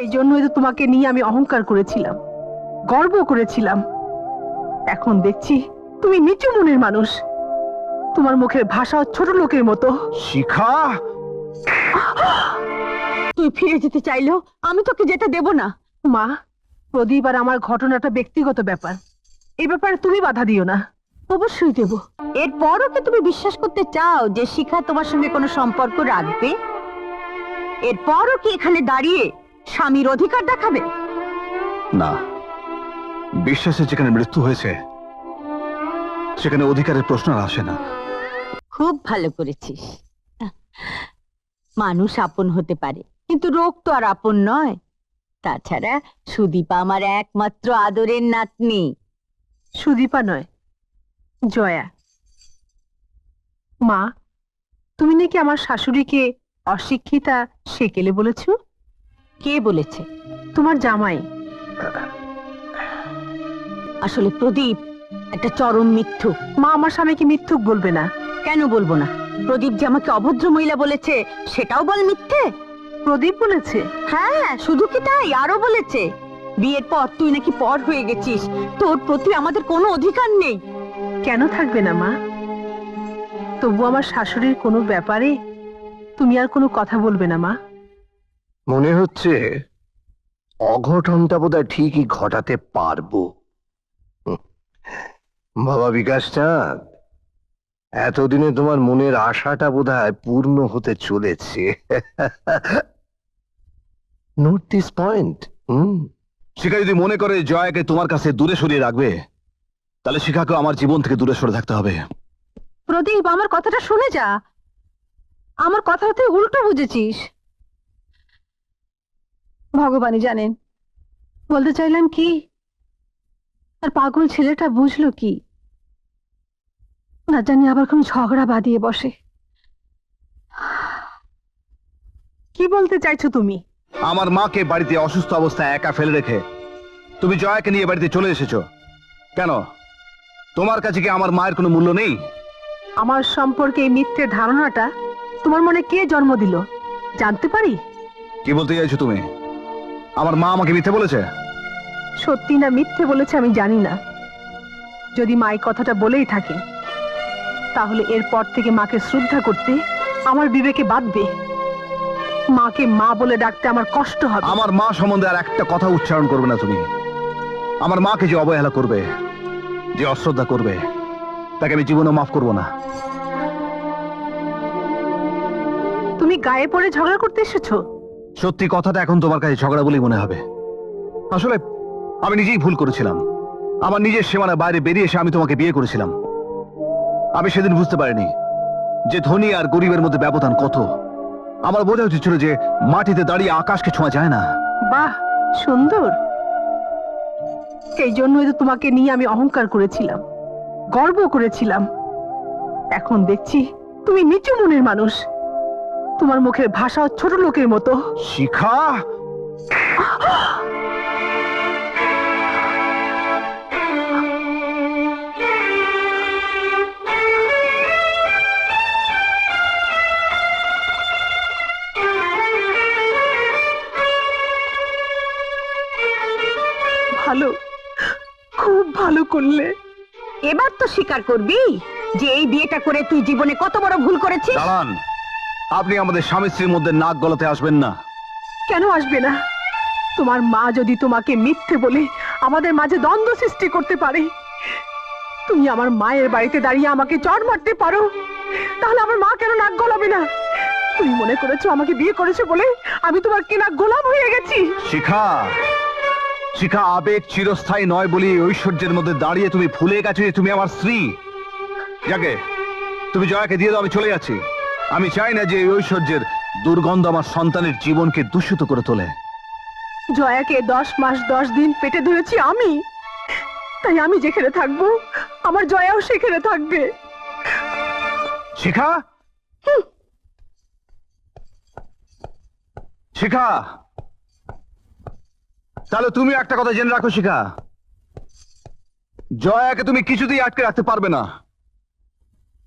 এই জন্যই তো তোমাকে নিয়ে আমি অহংকার করেছিলাম, গর্ব করেছিলাম। এখন দেখছি তুমি নিচু মনের মানুষ। তোমার মুখের ভাষা ছোট লোকের মতো। শিখা, তুই ফিরে যেতে চাইলেও আমি তোকে যেতে দেব না। মা, প্রদীপ আর আমার ঘটনাটা ব্যক্তিগত ব্যাপার, এই ব্যাপারে তুমি বাধা দিও না। অবশ্যই দেব। এরপরও কি তুমি বিশ্বাস করতে চাও যে শিখা তোমার সঙ্গে কোনো সম্পর্ক রাখবে? এরপরও কি এখানে দাঁড়িয়ে স্বামীর অধিকার দেখাবে? না, বিশ্বাসের যেখানে মৃত্যু হয়েছে সেখানে অধিকারের প্রশ্ন আর আসে না। খুব ভালো করেছিস। মানুষ আপন হতে পারে, কিন্তু রোগ তো আর আপন নয়। তাছাড়া সুদীপা আমার একমাত্র আদরের নাতনি। সুদীপা নয়, জয়া। মা, তুমি নাকি আমার শাশুড়িকে অশিক্ষিতা সেকেলে বলেছ? কে বলেছে? তোমার জামাই। আসলে প্রদীপ একটা চরম মিথ্যুক। মা, আমার স্বামীকে মিথ্যুক বলবে না। কেন বলবো না? প্রদীপ যে আমাকে অভদ্র মহিলা বলেছে সেটাও বল মিথ্যে। প্রদীপ বলেছে? হ্যাঁ, শুধু কি তাই, আরো বলেছে বিয়ের পর তুই নাকি পর হয়ে গেছিস, তোর প্রতি আমাদের কোনো অধিকার নেই। কেন থাকবে না মা? তবু আমার শাশুড়ির কোনো ব্যাপারে তুমি আর কোনো কথা বলবে না মা? মনে হচ্ছে অঘটনটা বোধহয় ঠিকই ঘটাতে পারবো। বাবা বিকাশ চাঁদ, এতদিনে তোমার মনের আশাটা বোধহয় পূর্ণ হতে চলেছে। Note this point. শিখা যদি মনে করে জয়াকে তোমার কাছে দূরে সরিয়ে রাখবে, তাহলে শিখাকে আমার জীবন থেকে দূরে সরে থাকতে হবে। প্রদীপ, আমার কথাটা শুনে যা। আমার কথা তুই উল্টো বুঝেছিস। ভগবানই জানেন বলতে চাইলাম কি, আর পাগল ছেলেটা বুঝলো কি না জানি, আবার কোন ঝগড়া বাঁধিয়ে বসে। কি বলতে চাইছো তুমি? আমার মাকে বাড়িতে অসুস্থ অবস্থায় একা ফেলে রেখে তুমি জয়াকে নিয়ে বাড়িতে চলে এসেছো কেন? তোমার কাছে কি আমার মায়ের কোনো মূল্য নেই? আমার সম্পর্কে এই মিথ্যে ধারণাটা তোমার মনে কে জন্ম দিল জানতে পারি? কি বলতে চাইছো তুমি? আমার মা আমাকে মিথ্যে বলেছে? সত্যি না মিথ্যে বলেছে আমি জানি না। যদি মা এই কথাটা বলেই থাকে, তাহলে এরপর থেকে মাকে শ্রদ্ধা করতে আমার বিবেকে বাঁধবে। মাকে মা বলে ডাকতে আমার কষ্ট হবে। আমার মা সম্বন্ধে আর একটা কথা উচ্চারণ করবে না তুমি। আমার মাকে যে অবহেলা করবে, যে অশ্রদ্ধা করবে, তাকে আমি জীবনে মাফ করব না। তুমি গায়ে পড়ে ঝগড়া করতে এসেছো? সত্যি কথাটা এখন তোমার কাছে ঝগড়া বলেই মনে হবে। আসলে আমি নিজেই ভুল করেছিলাম। আমার নিজের সীমানার বাইরে বেরিয়ে এসে আমি তোমাকে বিয়ে করেছিলাম। আমি সেদিন বুঝতে পারিনি যে ধনী আর গরিবের মধ্যে ব্যবধান কত। আমার বোঝা উচিত ছিল যে মাটিতে দাঁড়িয়ে আকাশকে ছোঁয়া যায় না। বাহ, সুন্দর। এই জন্যই তো তোমাকে নিয়ে আমি অহংকার করেছিলাম, গর্ব করেছিলাম। এখন দেখছি তুমি নিচু মনের মানুষ। তোমার মুখের ভাষা ছোট লোকের মতো। শিখা, ভালো, খুব ভালো করলে। এবার তো স্বীকার করবি যে এই বিয়েটা করে তুই জীবনে কত বড় ভুল করেছিস। দাঁড়ান, আপনি আমাদের স্বামী স্ত্রীর মধ্যে নাক গলাতে আসবেন না। কেন আসবে না? তোমার মা যদি তোমাকে মিথ্যে বলে আমাদের মাঝে দ্বন্দ্ব সৃষ্টি করতে পারে, তুমি আমার মায়ের বাড়িতে দাঁড়িয়ে আমাকে চড় মারতে পারো, তাহলে আমার মা কেন নাক গলাবে না? তুমি মনে করেছো আমাকে বিয়ে করেছো বলে আমি তোমার কেনা গোলাম হয়ে গেছি? শিখা, শিখা, আবেগ চিরস্থায়ী নয় বলি ঐশ্বর্যের মধ্যে দাঁড়িয়ে তুমি ভুলে গেছো যে তুমি আমার স্ত্রী। যাকে তুমি জয়াকে দিয়ে দাও, আমি চলে যাচ্ছি। আমি চাই না যে এই ঐশ্বর্যের দুর্গন্ধ আমার সন্তানের জীবনকে দূষিত করে তোলে। জয়াকে 10 মাস 10 দিন পেটে ধরেছি আমি, তাই আমি যেখানে থাকবো আমার জয়াও সেখানে থাকবে। শিখা, শিখা, তাহলে তুমি একটা কথা জেনে রাখো শিখা, জয়াকে তুমি কিছুতেই আটকে রাখতে পারবে না।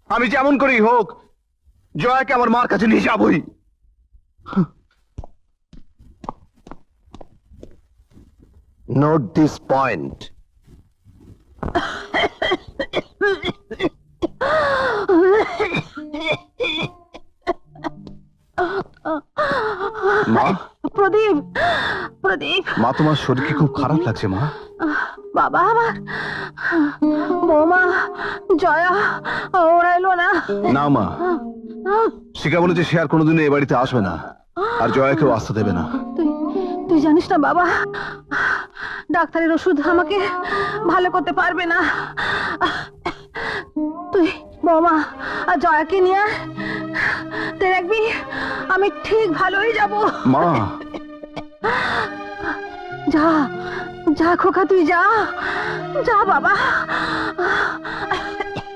আমি যেমন করেই হোক জয়াকে আমার মার কাছে নিয়ে যাবই। Note this point. মা, প্রদীপ, প্রদীপ, মা তোমার শরীর কি খুব খারাপ লাগছে মা? বাবা আমার বৌমা জয়া ওরা এলো না। না মা, শিখা বলেছে সে আর কোনোদিন এ বাড়িতে আসবে না, আর জয়াকেও আসতে দেবে না। তুই তুই জানিস না বাবা, ডাক্তারের ওষুধ আমাকে ভালো করতে পারবে না। তুই বৌমা আর জয়াকে নিয়ে দেখবি আমি ঠিক ভালো হয়ে যাব। মা, যা যা খোকা, তুই যা যা বাবা।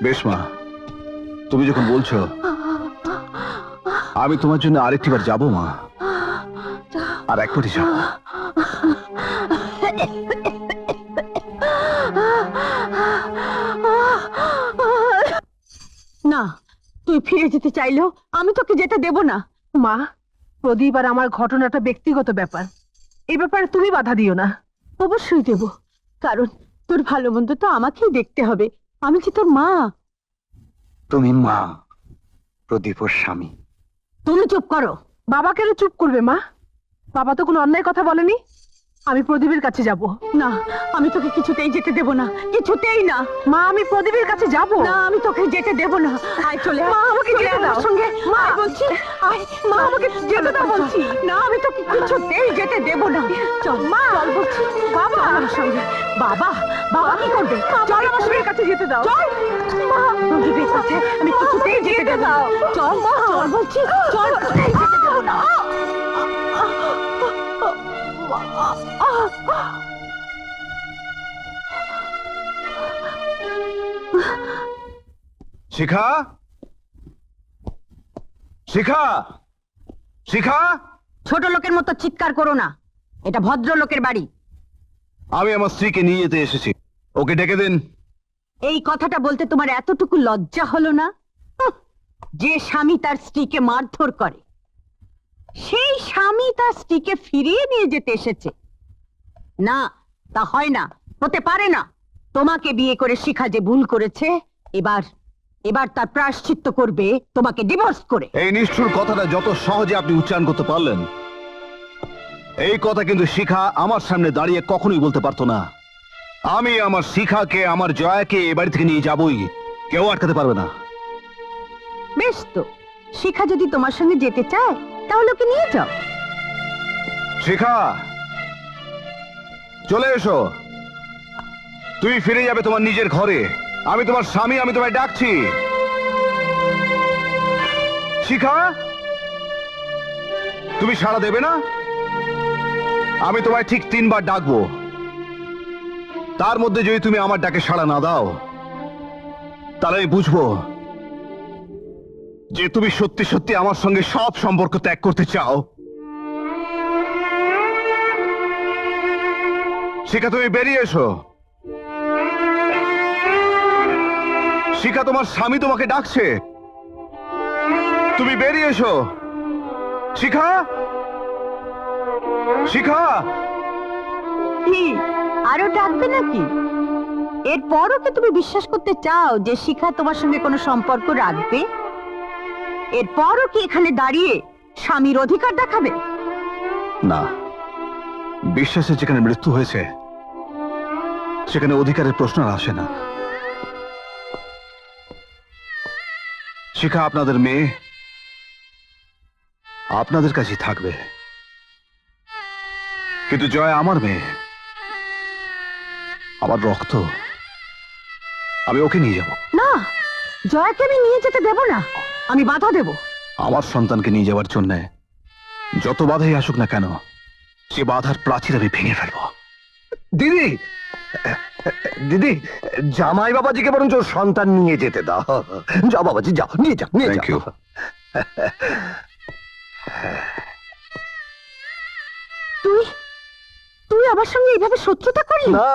বেশ মা, তুমি যখন বলছো আমি তোমার জন্য আরেকটি বার যাবো মা, আর একবারই যাবো। না, তুই ফিরে যেতে চাইলেও আমি তোকে যেতে দেব না। মা, প্রদীপ আর আমার ঘটনাটা ব্যক্তিগত ব্যাপার, এই ব্যাপারে তুমি বাধা দিও না। অবশ্যই দেব, কারণ তোর ভালো মন্দ তো আমাকেই দেখতে হবে, আমি যে তোর মা। তুমি মা, প্রদীপ ওর স্বামী। তুমি চুপ করো। বাবা কেন চুপ করবে মা? বাবা তো কোনো অন্যায় কথা বলেনি। আমি প্রদীপের কাছে যাব। না, আমি তোকে কিছুতেই যেতে দেব না, কিছুতেই না। মা, আমি প্রদীপের কাছে যাব না, আমি তোকে যেতে দেব না। আয় চলে আয়, মা আমাকে যেতে দাও সঙ্গে। মা বলছি, আয় মা আমাকে যেতে দাও বলছি। না, আমি তোকে কিছুতেই যেতে দেব না। চল মা, চল বলছি। বাবা আমার সঙ্গে। বাবা, বাবা কি করবে? চল আমার সঙ্গে কাছে যেতে দাও। চল মা, প্রদীপের কাছে আমি কিছুতেই যেতে দেব না। চল মা, চল বলছি, চল, কোথায় যেতে দেব না। শিখা, শিখা, শিখা, ছোট লোকের মতো চিৎকার করো না, এটা ভদ্রলোকের বাড়ি। আমি আমার স্ত্রীকে নিয়ে যেতে এসেছি, ওকে ডেকে দিন। এই কথাটা বলতে তোমার এতটুকু লজ্জা হলো না? হুঁ, যে স্বামী তার স্ত্রীকে মারধর করে, সেই স্বামী তার স্ত্রীকে ফিরিয়ে নিয়ে যেতে এসেছে? না, তা হয় না, হতে পারে না। তোমাকে বিয়ে করে শিখা যে ভুল করেছে, এবার এবার তার প্রায়শ্চিত্ত করবে তোমাকে ডিভোর্স করে। এই নিষ্ঠুর কথাটা যত সহজে আপনি উচ্চারণ করতে পারলেন, এই কথা কিন্তু শিখা আমার সামনে দাঁড়িয়ে কখনোই বলতে পারতো না। আমি আমার শিখাকে, আমার জয়াকে এ বাড়ি থেকে নিয়ে যাবই, কেউ আটকাতে পারবে না। বেশ তো, শিখা যদি তোমার সঙ্গে যেতে চায় তাহলে ওকে নিয়ে যাও। শিখা, চলে এসো। তুই ফিরে যাবে তোমার নিজের ঘরে। আমি তোমার স্বামী, আমি তোমায় ডাকছি। শিখা, তুমি সাড়া দেবে না? আমি তোমায় ঠিক 3 বার ডাকবো, তার মধ্যে যদি তুমি আমার ডাকে সাড়া না দাও, তাহলে আমি বুঝবো যে তুমি সত্যি সত্যি আমার সঙ্গে সব সম্পর্ক ত্যাগ করতে চাও। শিখা, তুমি বেরিয়ে এসো। শিখা, তোমার স্বামী তোমাকে ডাকছে, তুমি বেরিয়ে এসো। শিখা, শিখা। কি আরো ডাকবে নাকি? এরপরও কি তুমি বিশ্বাস করতে চাও যে শিখা তোমার সঙ্গে কোনো সম্পর্ক রাখবে? এরপরও কি এখানে দাঁড়িয়ে স্বামীর অধিকার দেখাবে? না, বিশ্বাসের যেখানে মৃত্যু হয়েছে সেখানে অধিকারের প্রশ্ন আর আসে না। শিখা আপনাদের মেয়ে, আপনাদের কাছেই থাকবে, কিন্তু জয় আমার মেয়ে, আমার রক্ত। আমি ওকে নিয়ে যাব। না, জয়াকে আমি নিয়ে যেতে দেব না, আমি বাধা দেব। আমার সন্তানকে নিয়ে যাওয়ার জন্য যত বাধাই আসুক না কেন, সে বাধার প্রাচীর আমি ভেঙে ফেলবো। দিদি, দিদি, জামাই বাবাজিকে বরঞ্চ ওর সন্তান নিয়ে যেতে দাও। যাও বাবাজি, যাও, নিয়ে যাও, নিয়ে Thank যাও। you. তুই তুই আমার সঙ্গে এইভাবে শত্রুতা করলি? না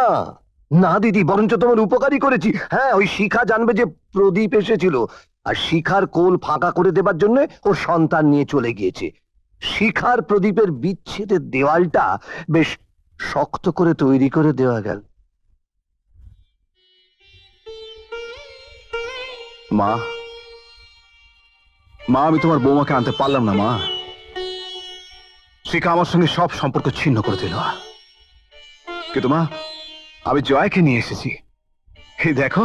না দিদি, বরঞ্চ তোমার উপকারই করেছি। হ্যাঁ, ওই শিখা জানবে যে প্রদীপ এসেছিল, আর শিখার কোল ফাঁকা করে দেবার জন্য ওর সন্তান নিয়ে চলে গিয়েছে। শিখার প্রদীপের বিচ্ছেদের দেওয়ালটা বেশ শক্ত করে তৈরি করে দেওয়া গেল। মা, মা আমি তোমার বৌমাকে আনতে পারলাম না মা। শিখা আমার সঙ্গে সব সম্পর্ক ছিন্ন করে দিল। কিন্তু মা, আমি জয়কে নিয়ে এসেছি। এই দেখো,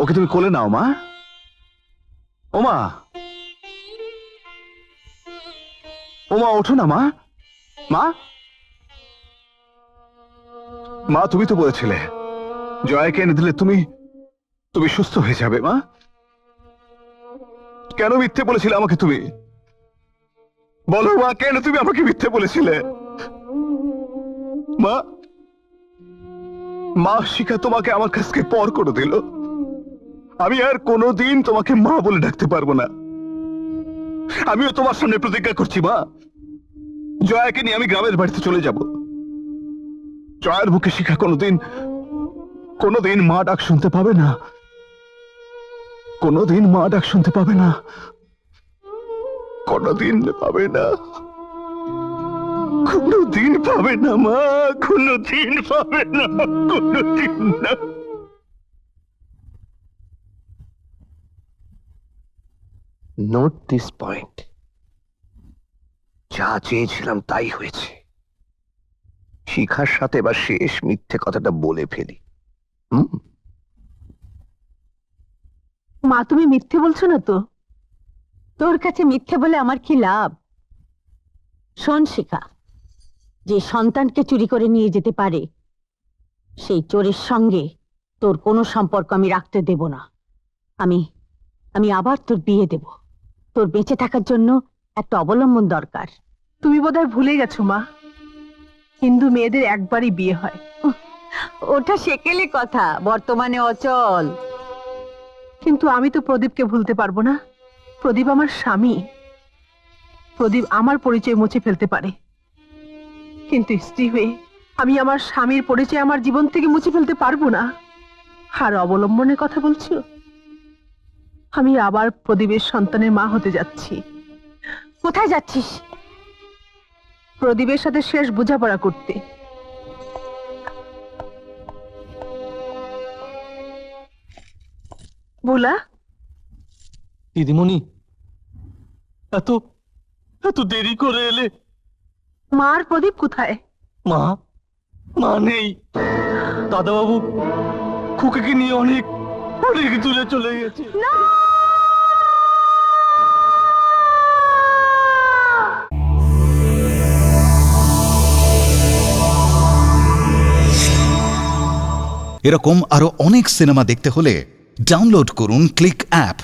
ওকে তুমি কোলে নাও মা। ও মা, ও মা ওঠো না মা। মা, মা তুমি তো বলেছিলে জয়কে এনে দিলে তুমি তুমি সুস্থ হয়ে যাবে মা। কেন মিথ্যে বলেছিলে আমাকে তুমি? বলো মা, কেন তুমি আমাকে মিথ্যে বলেছিলে? মা, মা শিখা তোমাকে আমার কাছ থেকে পর করে দিল। আমি আর কোনোদিন তোমাকে মা বলে ডাকতে পারবো না। আমিও তোমার সামনে প্রতিজ্ঞা করছি মা, জয়াকে নিয়ে আমি গ্রামের বাড়িতে চলে যাব। জয়ের বুকে শিখা কোনোদিন মা ডাক শুনতে পাবে না। কোনোদিন মা ডাক শুনতে পাবে না। কোনোদিন পাবে না। কোনোদিন পাবে না মা, কোনোদিন পাবে না, কোনোদিন না। Note this point. যা চেয়েছিলাম তাই হয়েছে। শিখার সাথে এবার শেষ মিথ্যে কথাটা বলে ফেলি। মা তুমি মিথ্যে বলছো না তো? তোর কাছে মিথ্যে বলে আমার কি লাভ? শোন শিখা, যে সন্তানকে চুরি করে নিয়ে যেতে পারে সেই চোরের সঙ্গে তোর কোনো সম্পর্ক আমি রাখতে দেব না। আমি আবার তোর বিয়ে দেব। তোর বেঁচে থাকার জন্য একটা অবলম্বন দরকার। তুমি বোধহয় ভুলে গেছো মা, হিন্দু মেয়েদের একবারই বিয়ে হয়। ওটা সেকেলে কথা, বর্তমানে অচল। কিন্তু আমি তো প্রদীপকে ভুলতে পারবো না। প্রদীপ আমার স্বামী। প্রদীপ আমার পরিচয় মুছে ফেলতে পারে, কিন্তু স্ত্রী হয়ে আমি আমার স্বামীর পরিচয় আমার জীবন থেকে মুছে ফেলতে পারবো না। আর অবলম্বনের কথা বলছো? আমি আবার প্রদীপের সন্তানের মা হতে যাচ্ছি। কোথায় যাচ্ছিস? প্রদীপের সাথে শেষ বোঝাপড়া করতে। বুলা, দিদিমণি, এত এত দেরি করে এলে? মা আর প্রদীপ কোথায়? মা মা নেই। দাদাবাবু খুকিকে নিয়ে অনেক অনেক দূরে চলে গেছে। এরকম আরো অনেক সিনেমা দেখতে হলে ডাউনলোড করুন ক্লিক অ্যাপ।